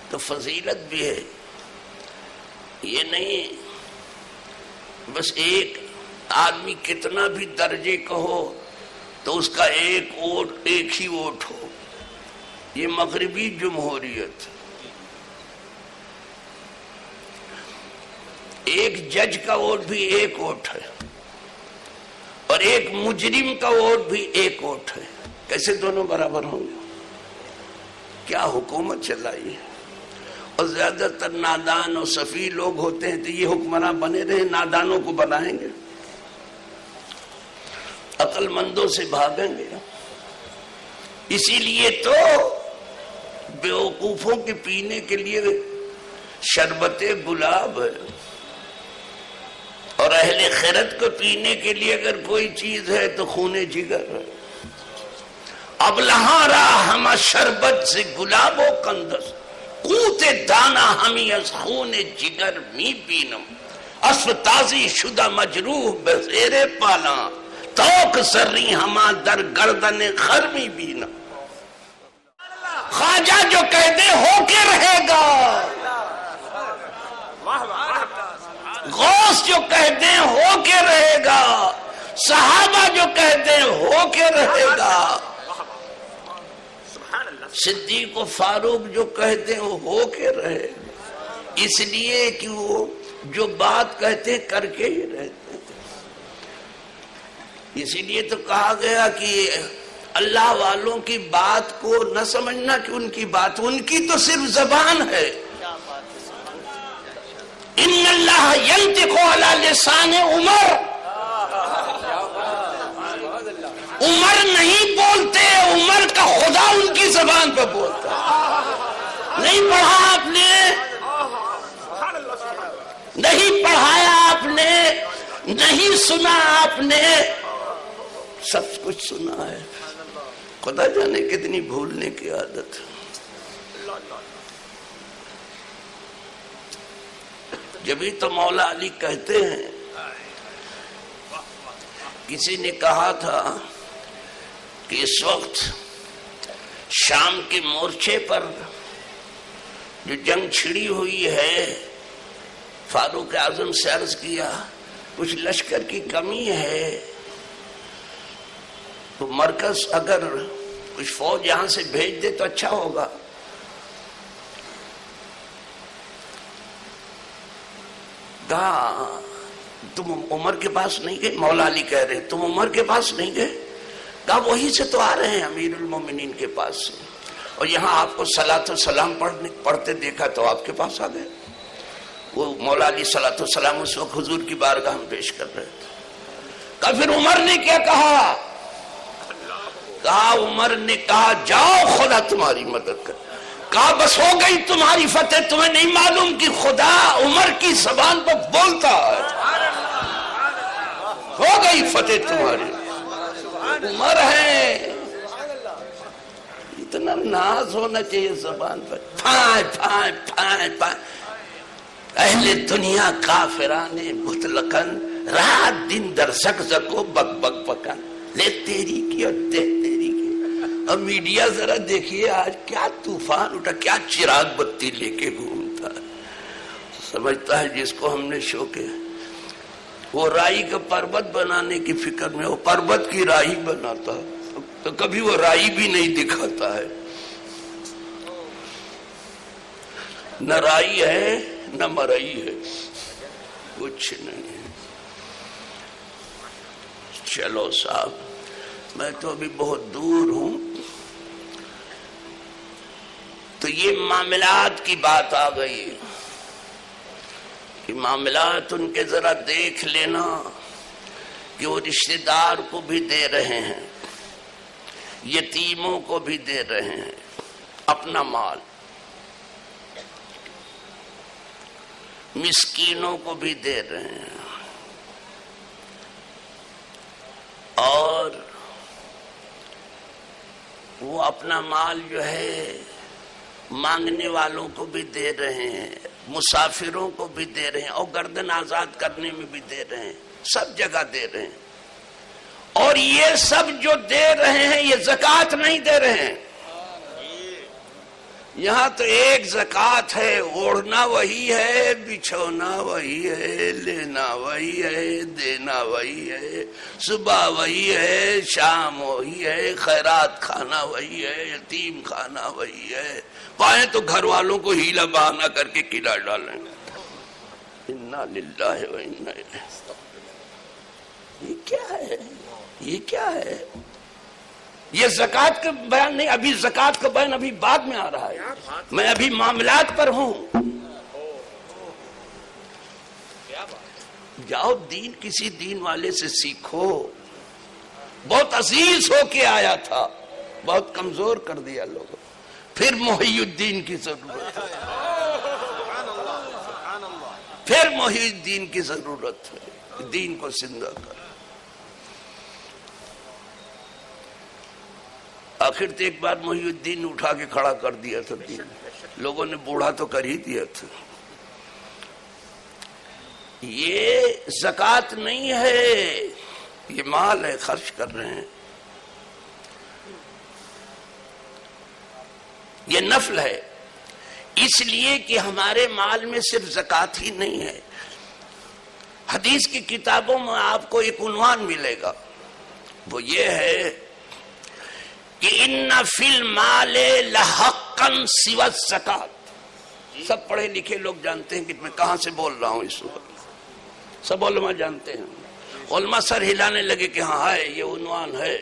تو فضیلت بھی ہے. یہ نہیں بس ایک آدمی کتنا بھی درجے کا ہو تو اس کا ایک ہی ووٹ ہو. یہ مغربی جمہوریت. ایک جج کا ووٹ بھی ایک ووٹ ہے اور ایک مجرم کا ووٹ بھی ایک ووٹ ہے. کیسے دونوں برابر ہوں گے؟ کیا حکومت چلائی ہے؟ اور زیادہ تر نادان اور سفیہ لوگ ہوتے ہیں تو یہ حکمراں بنے رہے، نادانوں کو بنائیں گے، عقل مندوں سے بھاگیں گے. اسی لیے تو بیوقوفوں کے پینے کے لیے شربت گلاب ہے اور اہل خیرت کو پینے کے لیے اگر کوئی چیز ہے تو خون جگر ہے. اب لہاں رہا ہم شربت سے گلاب و قندس، قوت دانا ہمی از خون جگر می بینم، اسب تازی شدہ مجروح بزیر پالا، توک سری ہما در گردن خر می بینم. خواجہ جو کہہ دے ہو کے رہے گا، غوث جو کہہ دیں ہو کے رہے گا، صحابہ جو کہہ دیں ہو کے رہے گا، صدیق و فاروق جو کہہ دیں ہو کے رہے گا. اس لیے کہ وہ جو بات کہتے کر کے ہی رہتے تھے. اسی لیے تو کہا گیا کہ اللہ والوں کی بات کو نہ سمجھنا کہ ان کی بات، ان کی تو صرف زبان ہے. ان اللہ ینطق علی لسان عمر، عمر نہیں بولتے، عمر کا خدا ان کی زبان پہ بولتا. نہیں پڑھا آپ نے، نہیں پڑھایا آپ نے، نہیں سنا آپ نے، سب کچھ سنا ہے. خدا جانے کتنی بھولنے کی عادت. جبھی تو مولا علی کہتے ہیں، کسی نے کہا تھا کہ اس وقت شام کے مورچے پر جو جنگ چھڑی ہوئی ہے، فاروق اعظم سے عرض کیا کچھ لشکر کی کمی ہے تو مرکز اگر کچھ فوج یہاں سے بھیج دے تو اچھا ہوگا. کہا تم عمر کے پاس نہیں گئے؟ مولا علی کہہ رہے تم عمر کے پاس نہیں گئے؟ کہا وہی سے تو آ رہے ہیں امیر المومنین کے پاس سے، اور یہاں آپ کو صلاۃ و سلام پڑھتے دیکھا تو آپ کے پاس آ گئے. وہ مولا علی صلاۃ و سلام اس وقت حضور کی بارگاہ میں پیش کر رہے تھے. کہا پھر عمر نے کیا کہا؟ کہا عمر نے کہا جاؤ خدا تمہاری مدد کر. کہا بس ہو گئی تمہاری فتح، تمہیں نہیں معلوم کہ خدا عمر کی زبان پر بولتا ہے. ہو گئی فتح تمہاری. عمر ہے، اتنا ناز ہونا چاہیے زبان پر. پھائیں پھائیں پھائیں پھائیں. اہل دنیا کافران مطلقاً، رات دن در زکزکو بک بک پکن، لے تیری کی اور دے تیری کی. اب میڈیا ذرا دیکھیے آج کیا طوفان اٹھا، کیا چراغ بتی لے کے گھومتا ہے. سمجھتا ہے جس کو ہم نے شوکے وہ رائی کا پربت بنانے کی فکر میں، وہ پربت کی رائی بناتا تو کبھی وہ رائی بھی نہیں دکھاتا ہے. نہ رائی ہے نہ مرئی ہے، کچھ نہیں. چلو صاحب میں تو ابھی بہت دور ہوں. تو یہ معاملات کی بات آ گئی کہ معاملات ان کے ذرا دیکھ لینا کہ وہ رشتہ دار کو بھی دے رہے ہیں، یتیموں کو بھی دے رہے ہیں اپنا مال، مسکینوں کو بھی دے رہے ہیں، اور وہ اپنا مال جو ہے مانگنے والوں کو بھی دے رہے ہیں، مسافروں کو بھی دے رہے ہیں، اور گردن آزاد کرنے میں بھی دے رہے ہیں، سب جگہ دے رہے ہیں. اور یہ سب جو دے رہے ہیں یہ زکوٰۃ نہیں دے رہے ہیں. یہاں تو ایک زکوٰۃ ہے، اوڑھنا وہی ہے، بچھونا وہی ہے، لینا وہی ہے، دینا وہی ہے، صبح وہی ہے، شام وہی ہے، خیرات کھانا وہی ہے، یتیم کھانا وہی ہے، پائیں تو گھر والوں کو ہیلا بہانہ کر کے کھلا ڈالیں۔ انا للہ و انا الیہ۔ یہ کیا ہے؟ یہ کیا ہے؟ یہ زکوٰۃ کا بیان نہیں، ابھی زکوٰۃ کا بیان ابھی بعد میں آ رہا ہے، میں ابھی معاملات پر ہوں۔ جاؤ دین کسی دین والے سے سیکھو، بہت عزیز ہو کے آیا تھا، بہت کمزور کر دیا لوگوں، پھر محی الدین کی ضرورت ہے، پھر محی الدین کی ضرورت ہے، دین کو زندہ کر۔ آخر تو ایک بار محی الدین نے اٹھا کے کھڑا کر دیا تھا دین، لوگوں نے بوڑھا تو کر ہی دیا تھا۔ یہ زکوٰۃ نہیں ہے، یہ مال ہے، خرچ کر رہے ہیں، یہ نفل ہے، اس لیے کہ ہمارے مال میں صرف زکوٰۃ ہی نہیں ہے۔ حدیث کی کتابوں میں آپ کو ایک عنوان ملے گا، وہ یہ ہے کہ ان فی المال لحقا سوى الزکوٰۃ۔ سب پڑھے لکھے لوگ جانتے ہیں کہ میں کہاں سے بول رہا ہوں اس وقت، سب علماء جانتے ہیں۔ علماء سر ہلانے لگے کہ ہاں ہے، یہ عنوان ہے۔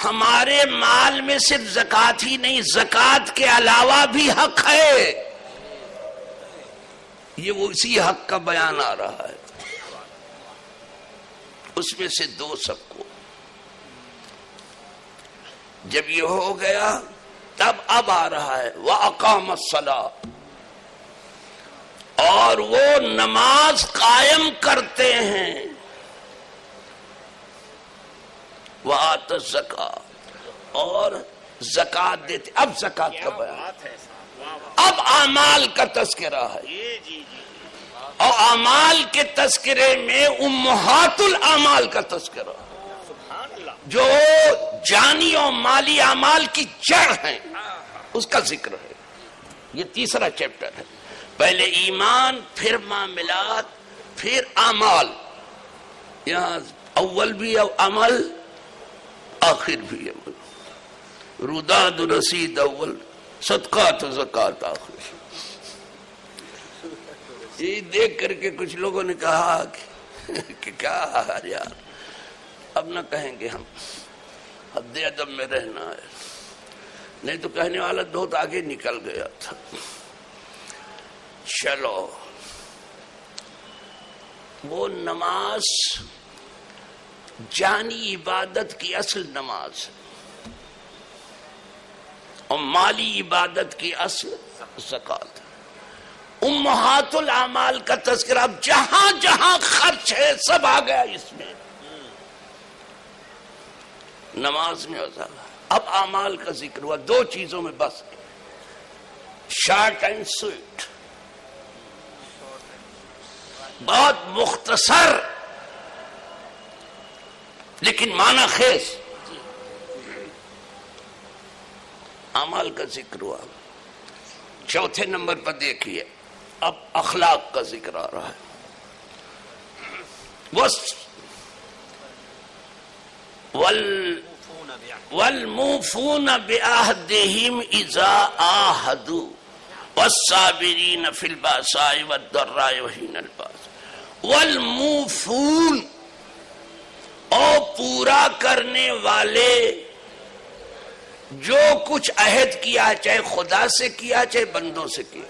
ہمارے مال میں صرف زکوٰۃ ہی نہیں، زکوٰۃ کے علاوہ بھی حق ہے، یہ وہ اسی حق کا بیان آ رہا ہے، اس میں سے دو سب کو۔ جب یہ ہو گیا تب اب آ رہا ہے وَأَقَامَ الصَّلَاةَ، اور وہ نماز قائم کرتے ہیں، وَآتَ الزَّكَاةَ، اور زکوٰۃ دیتے۔ اب زکوٰۃ کا بیان، اب اعمال کا تذکرہ ہے، اور اعمال کے تذکرے میں امہات الاعمال کا تذکرہ، جو جانی اور مالی اعمال کی جڑ ہیں، اس کا ذکر ہے۔ یہ تیسرا چیپٹر ہے، پہلے ایمان، پھر معاملات، پھر اعمال، یہاں اول بھی عمل، آخر بھی عمل، روداد رسید اول، صدقات و زکوٰۃ آخر۔ یہ دیکھ کر کے کچھ لوگوں نے کہا کہ کیا یار، اب نہ کہیں گے ہم، حد ادب میں رہنا ہے، نہیں تو کہنے والا بہت آگے نکل گیا تھا۔ چلو، وہ نماز جانی عبادت کی اصل نماز ہے، اور مالی عبادت کی اصل زکوٰۃ۔ امہات الاعمال کا تذکرہ اب جہاں جہاں خرچ ہے سب آ گیا اس میں، نماز میں ہوتا ہے۔ اب اعمال کا ذکر ہوا، دو چیزوں میں بس، شارٹ اینڈ سویٹ، بہت مختصر لیکن معنی خیز اعمال کا ذکر ہوا۔ چوتھے نمبر پر دیکھیے، اب اخلاق کا ذکر آ رہا ہے۔ والموفون بعہدہم اذا عاہدوا والصابرین فی البأساء والضراء وحین البأس۔ والموفون، اور پورا کرنے والے، جو کچھ عہد کیا، چاہے خدا سے کیا چاہے بندوں سے کیا،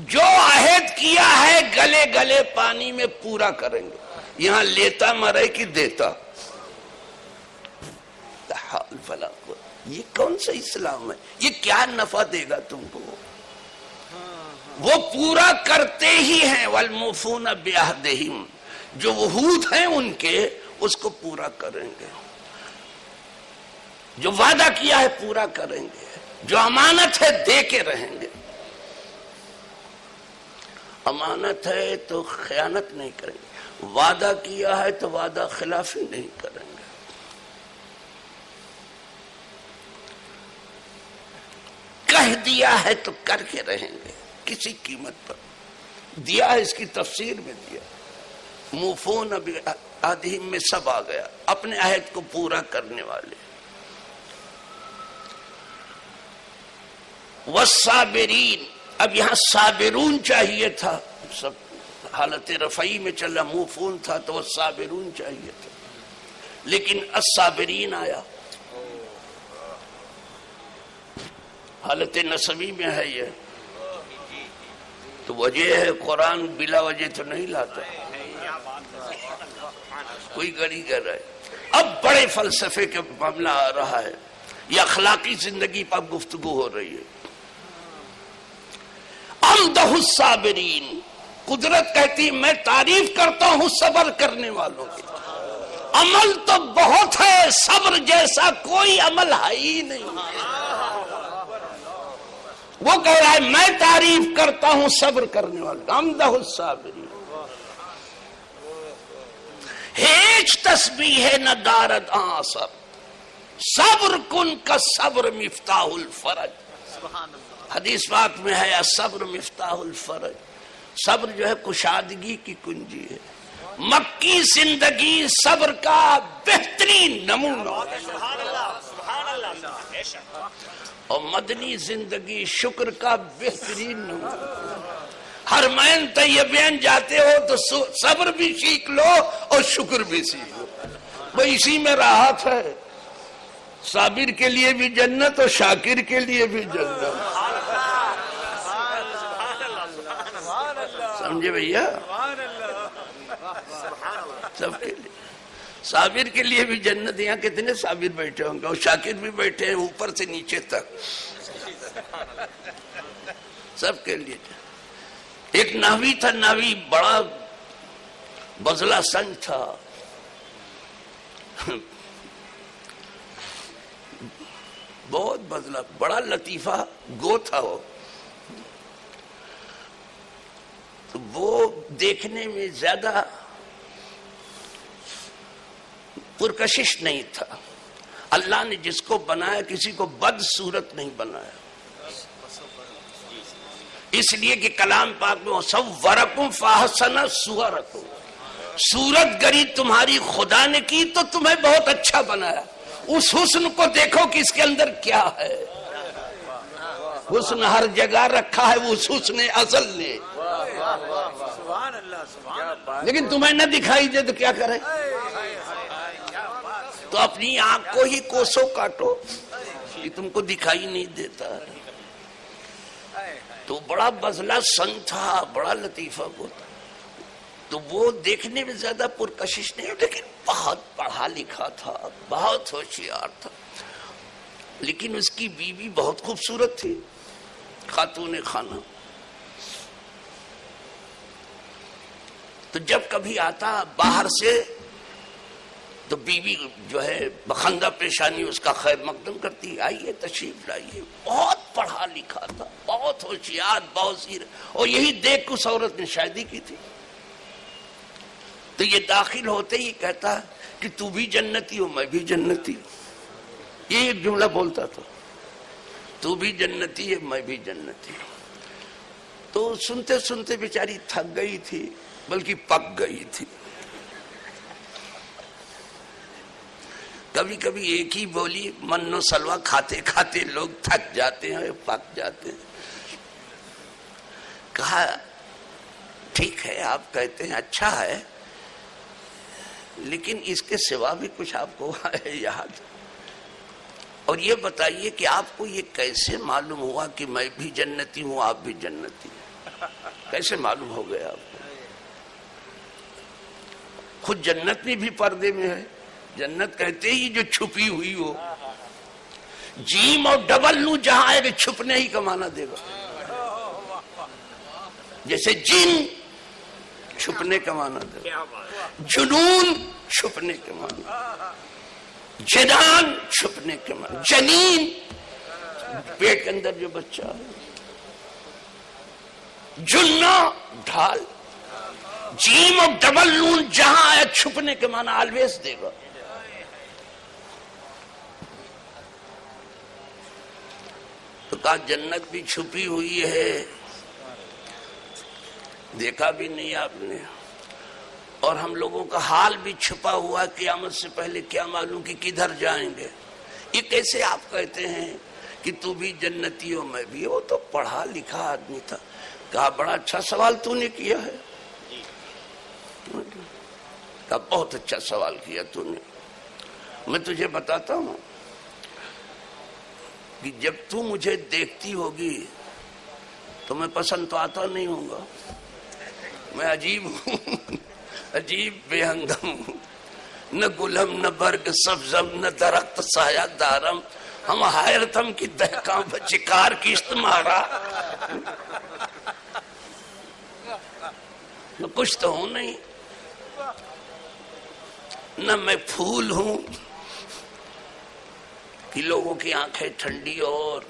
جو عہد کیا ہے گلے گلے پانی میں پورا کریں گے۔ یہاں لیتا مرے کہ دیتا، یہ کون سا اسلام ہے؟ یہ کیا نفع دے گا تم کو؟ وہ پورا کرتے ہی ہیں، والموفون بعہدہم، جو وعود ہیں ان کے اس کو پورا کریں گے، جو وعدہ کیا ہے پورا کریں گے، جو امانت ہے دے کے رہیں گے۔ امانت ہے تو خیانت نہیں کریں گے، وعدہ کیا ہے تو وعدہ خلافی نہیں کریں گے۔ کہہ دیا ہے تو کر کے رہیں گے کسی قیمت پر. دیا ہے اس کی تفسیر میں دیا. موفون بعہدہم میں سب آ گیا, اپنے عہد کو پورا کرنے والے. والصابرین, اب یہاں صابرون چاہیے تھا, سب حالت رفعی میں چلا, موفون تھا تو والصابرون چاہیے تھا, لیکن الصابرین آیا. حالت نصبی میں ہے یہ, تو وجہ ہے قرآن بلا وجہ تو نہیں لاتا, کوئی گڑی کر رہا ہے. اب بڑے فلسفے کا معاملہ آ رہا ہے, یہ اخلاقی زندگی پر گفتگو ہو رہی ہے. امدہ الصابرین, قدرت کہتی میں تعریف کرتا ہوں صبر کرنے والوں کی. عمل تو بہت ہے, صبر جیسا کوئی عمل ہے ہی نہیں. وہ کہہ رہا ہے میں تعریف کرتا ہوں صبر کرنے والوں. امدہ الصابرین, ہیچ تسبیح ہے نہ دارد آصر, صبر کن کا صبر مفتاح الفرج. حدیث پاک میں ہے الصبر مفتاح الفرج, صبر جو ہے کشادگی کی کنجی ہے. مکی زندگی صبر کا بہترین نمونہ, اور مدنی زندگی شکر کا بہترین نمونہ. حرمین طیبین جاتے ہو تو صبر بھی سیکھ لو اور شکر بھی سیکھ لو, وہ اسی میں راحت ہے. صابر کے لیے بھی جنت اور شاکر کے لیے بھی جنت. سمجھے بھیا, سب کے لیے. صابر کے لیے بھی جنت. یہاں کتنے صابر بیٹھے ہوں گے, اور شاکر بھی بیٹھے ہیں اوپر سے نیچے تک, سب کے لیے. ایک نحوی تھا, نحوی بڑا بزلہ سنج تھا, بہت بزلہ, بڑا لطیفہ گو تھا. وہ دیکھنے میں زیادہ پرکشش نہیں تھا. اللہ نے جس کو بنایا کسی کو بد صورت نہیں بنایا, اس لیے کہ کلام پاک میں صورکم فاحسن صورکم, صورت گری تمہاری خدا نے کی تو تمہیں بہت اچھا بنایا. اس حسن کو دیکھو کہ اس کے اندر کیا ہے. حسن ہر جگہ رکھا ہے اس حسن ازل نے, لیکن تمہیں نہ دکھائی دے تو کیا کرے. تو اپنی آنکھ کو ہی کوسوں کاٹو, یہ تم کو دکھائی نہیں دیتا. تو بڑا بزلہ سن تھا, بڑا لطیفہ کو تھا. تو وہ دیکھنے میں زیادہ پرکشش نہیں, لیکن بہت پڑھا لکھا تھا, بہت ہوشیار تھا. لیکن اس کی بیوی بہت خوبصورت تھی, خاتون خانہ. تو جب کبھی آتا باہر سے تو بیوی جو ہے بخندہ پیشانی اس کا خیر مقدم کرتی, آئیے تشریف لائیے. بہت پڑھا لکھا تھا, بہت ہوشیار, بہت سیر, اور یہی دیکھ اس عورت نے شادی کی تھی. تو یہ داخل ہوتے ہی کہتا کہ تو بھی جنتی ہو میں بھی جنتی ہوں. یہ ایک جملہ بولتا تھا, تو بھی جنتی ہے میں بھی جنتی ہوں. تو سنتے سنتے بیچاری تھک گئی تھی, بلکہ پک گئی تھی. کبھی کبھی ایک ہی بولی من و سلوا کھاتے کھاتے لوگ تھک جاتے ہیں, پک جاتے ہیں. کہا ٹھیک ہے آپ کہتے ہیں اچھا ہے, لیکن اس کے سوا بھی کچھ آپ کو ہے یاد, اور یہ بتائیے کہ آپ کو یہ کیسے معلوم ہوا کہ میں بھی جنتی ہوں آپ بھی جنتی ہیں, کیسے معلوم ہو گیا آپ کو؟ خود جنت میں بھی پردے میں ہے. جنت کہتے ہی جو چھپی ہوئی ہو, جیم اور ڈبل نو جہاں آئے گا چھپنے ہی کا معنی دے گا. جیسے جن چھپنے کا معنی دے گا, جنون چھپنے کا معنی, جنان چھپنے کا معنی, جنین پیٹ کے اندر جو بچہ ہے, جنہ ڈھال, جیم اور ڈبل نون جہاں آیا چھپنے کے معنی آلویز دے گا. تو کہا جنت بھی چھپی ہوئی ہے، دیکھا بھی نہیں آپ نے، اور ہم لوگوں کا حال بھی چھپا ہوا، قیامت سے پہلے کیا معلوم کہ کدھر جائیں گے۔ یہ کیسے آپ کہتے ہیں کہ تو بھی جنتی ہو میں بھی؟ وہ تو پڑھا لکھا آدمی تھا۔ کہا بڑا اچھا سوال تو نے کیا ہے، کہا بہت اچھا سوال کیا تو نے۔ میں تجھے بتاتا ہوں کہ جب تو مجھے دیکھتی ہوگی تو میں پسند تو آتا نہیں ہوں گا، میں عجیب ہوں، عجیب بے ہنگم ہوں، نہ گلم نہ برگ سبزم نہ درخت سایہ دارم، ہم حیرتم کی دہکاں بچکار کی استمارا، نہ کچھ تو ہوں نہیں، نہ میں پھول ہوں کہ لوگوں کی آنکھیں ٹھنڈی اور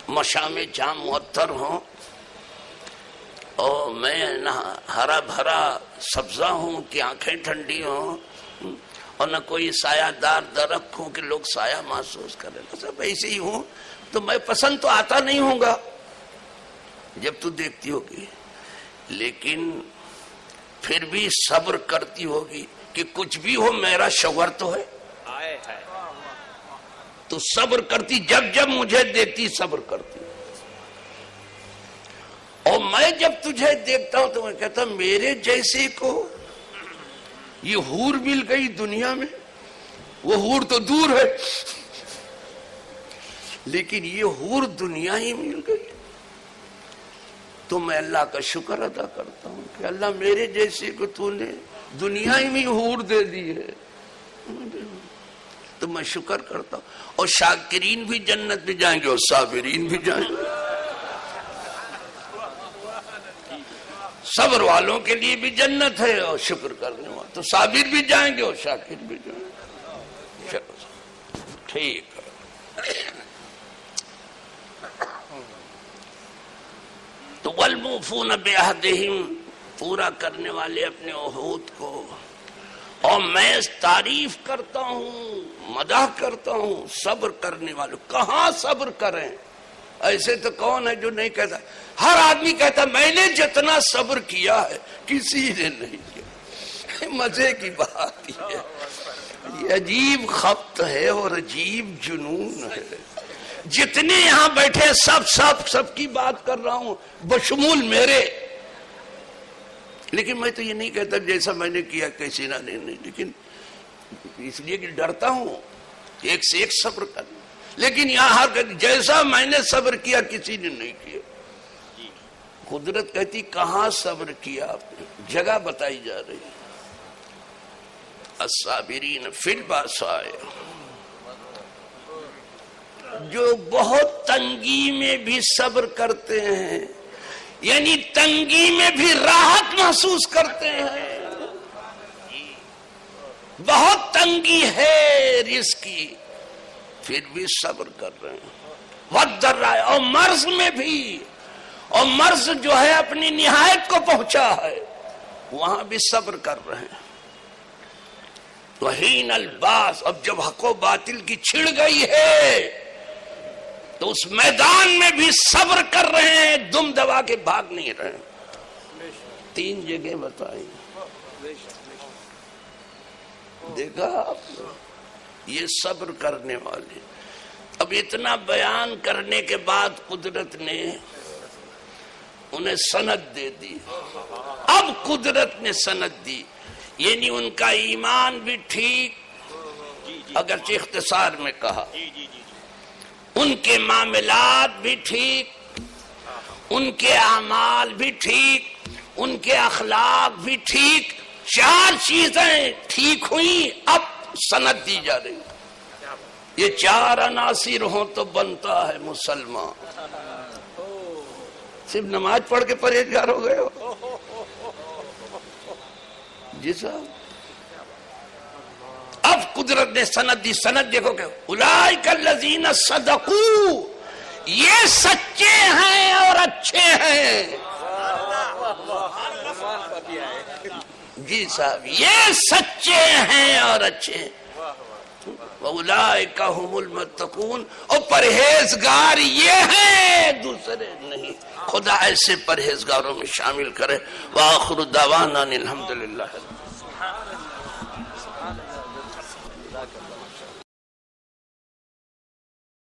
مشام جام معطر ہوں، اور میں نہ ہرا بھرا سبزہ ہوں کہ آنکھیں ٹھنڈی ہوں، اور نہ کوئی سایہ دار درخت ہوں کہ لوگ سایہ محسوس کریں، سب ایسے ہی ہوں۔ تو میں پسند تو آتا نہیں ہوں گا جب تو دیکھتی ہوگی، لیکن پھر بھی صبر کرتی ہوگی کہ کچھ بھی ہو میرا شوہر تو ہے، تو صبر کرتی، جب جب مجھے دیکھتی صبر کرتی، اور میں جب تجھے دیکھتا ہوں تو میں کہتا ہوں میرے جیسے کو یہ حور مل گئی دنیا میں، وہ حور تو دور ہے لیکن یہ حور دنیا ہی مل گئی، تو میں اللہ کا شکر ادا کرتا ہوں کہ اللہ میرے جیسے کو تو نے دنیا ہی میں حور دے دی ہے، تو میں شکر کرتا ہوں۔ اور شاکرین بھی جنت میں جائیں گے اور صابرین بھی جائیں گے، صبر والوں کے لیے بھی جنت ہے اور شکر کرنے والے، تو صابر بھی جائیں گے اور شاکر بھی جائیں گے۔ چلو ٹھیک ہے، تو والموفون بعہدہم، پورا کرنے والے اپنے عہود کو، اور میں تعریف کرتا ہوں، مدح کرتا ہوں صبر کرنے والوں۔ کہاں صبر کریں؟ ایسے تو کون ہے جو نہیں کہتا؟ ہر آدمی کہتا میں نے جتنا صبر کیا ہے کسی نے نہیں کیا۔ مزے کی بات یہ ہے، یہ عجیب خبط ہے اور عجیب جنون ہے۔ جتنے یہاں بیٹھے سب کی بات کر رہا ہوں بشمول میرے، لیکن میں تو یہ نہیں کہتا جیسا میں نے کیا کسی نے نہیں، لیکن اس لیے کہ ڈرتا ہوں ایک سے ایک صبر کرنا، لیکن یہاں جیسا میں نے صبر کیا کسی نے نہیں کیا۔ قدرت کہتی کہاں صبر کیا آپ نے؟ جگہ بتائی جا رہی، الصابرین فی الباساء، جو بہت تنگی میں بھی صبر کرتے ہیں، یعنی تنگی میں بھی راحت محسوس کرتے ہیں، بہت تنگی ہے رزق کی پھر بھی صبر کر رہے ہیں، والضراء، اور مرض میں بھی، اور مرض جو ہے اپنی نہایت کو پہنچا ہے وہاں بھی صبر کر رہے ہیں۔ وحین الباس، اب جب حق و باطل کی چھڑ گئی ہے تو اس میدان میں بھی صبر کر رہے ہیں، دم دبا کے بھاگ نہیں رہے۔ 3 جگہ بتائی، دیکھا آپ یہ صبر کرنے والے۔ اب اتنا بیان کرنے کے بعد قدرت نے انہیں سند دے دی، اب قدرت نے سند دی، یعنی ان کا ایمان بھی ٹھیک، اگرچہ اختصار میں کہا، ان کے معاملات بھی ٹھیک، ان کے اعمال بھی ٹھیک، ان کے اخلاق بھی ٹھیک، 4 چیزیں ٹھیک ہوئیں، اب سند دی جا رہی۔ یہ 4 عناصر ہوں تو بنتا ہے مسلمان۔ صرف نماز پڑھ کے پرہیزگار ہو گئے ہو؟ جی صاحب، اب قدرت نے سند دی، سند دیکھو کہ اولئک الذین صدقوا، یہ سچے ہیں اور اچھے ہیں۔ جی صاحب، یہ سچے ہیں اور اچھے ہیں۔ وَأُولَئِكَ هُمُ الْمُتَّقُونَ، اور پرہیزگار یہ ہیں، دوسرے نہیں۔ خدا ایسے پرہیزگاروں میں شامل کرے۔ وآخر دعوانا الحمدللہ۔